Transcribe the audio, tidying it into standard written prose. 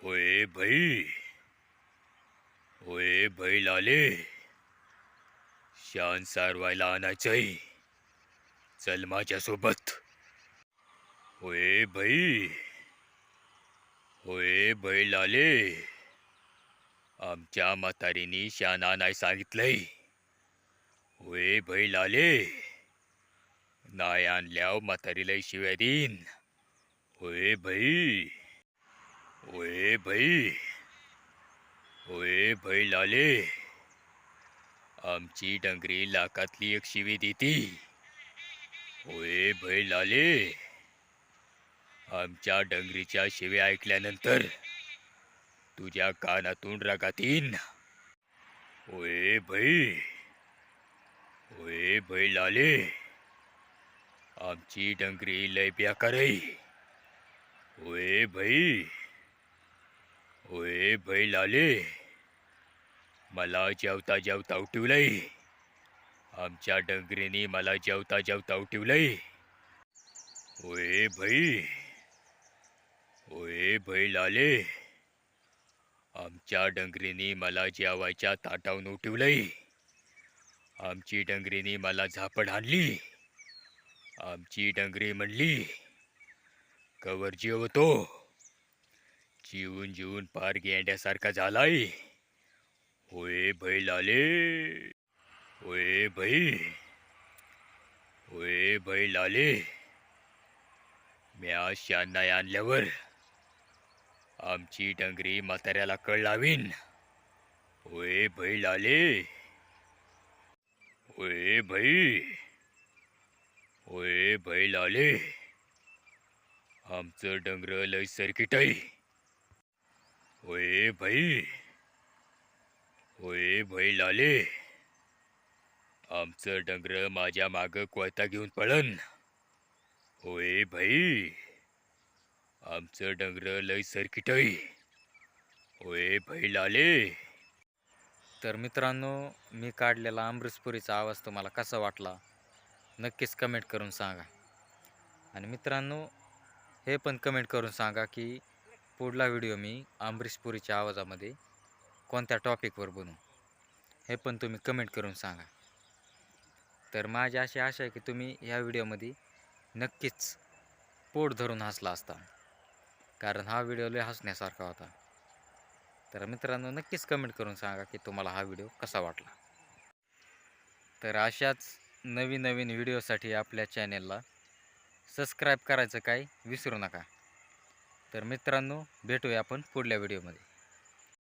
होय भाई. होय बैल आले. शान सारवायला आणायचंय. चल माझ्यासोबत. होय भाई. होय बैल आले. आमच्या म्हातारीनी शान आणाय सांगितलंय. होय बैल आले. नाही आणल्याव म्हातारीला शिव्या देईन. होय भाई. होय भाई. होय बैल आले. आमची डंगरी लाखातली एक शिवी देती. होय बैल आले. आमच्या डंगरीच्या शिव्या ऐकल्यानंतर तुझ्या कानातून रगात येईन. होय भाई. होय बैल आले. आमची डंगरी लय बेकार आहे. होय भाई. होय बैल आले. मला जेवता जेवता उठवलंय. आमच्या डंगरीने मला जेवता जेवता उठवलंय. होय भाई. होय बैल आले. आमच्या डंगरीने मला जेवायच्या ताटावून उठवलंय. आमची डंगरीने मला झापड आणली. आमची डंगरी म्हणली, कवर जेवतो. जीवन जीवन पार गेंड्यासारखा झालाय. होय बैल आले. होय भाई. होय बैल आले. म्या शान नाही आणल्यावर आमची डंगरी म्हाताऱ्याला कळ लावीन. होय बैल आले. होय भाई. होय बैल आले. आमचं डंगर लय सर्किट आहे. होय भाई. होय बैल आले. आमचं डंगर माझ्या माग कोयता घेऊन पळन. होय भाई. आमचं डंगर लय सर्किट आहे. होय बैल आले. तर मित्रांनो, मी काढलेला अमृतपुरीचा आवाज तुम्हाला कसा वाटला नक्कीच कमेंट करून सांगा. आणि मित्रांनो, हे पण कमेंट करून सांगा की पुढला व्हिडिओ मी अमरीशपुरीच्या आवाजामध्ये कोणत्या टॉपिकवर बनवू, हे पण तुम्ही कमेंट करून सांगा. तर माझी अशी आशा आहे की तुम्ही ह्या व्हिडिओमध्ये नक्कीच पोट धरून हसला असता, कारण हा व्हिडिओ लय हसण्यासारखा होता. तर मित्रांनो, नक्कीच कमेंट करून सांगा की तुम्हाला हा व्हिडिओ कसा वाटला. तर अशाच नवीन नवीन व्हिडिओसाठी आपल्या चॅनेलला सबस्क्राईब करायचं काही विसरू नका. तर मित्रांनो, भेटूया आपण पुढल्या व्हिडिओमध्ये.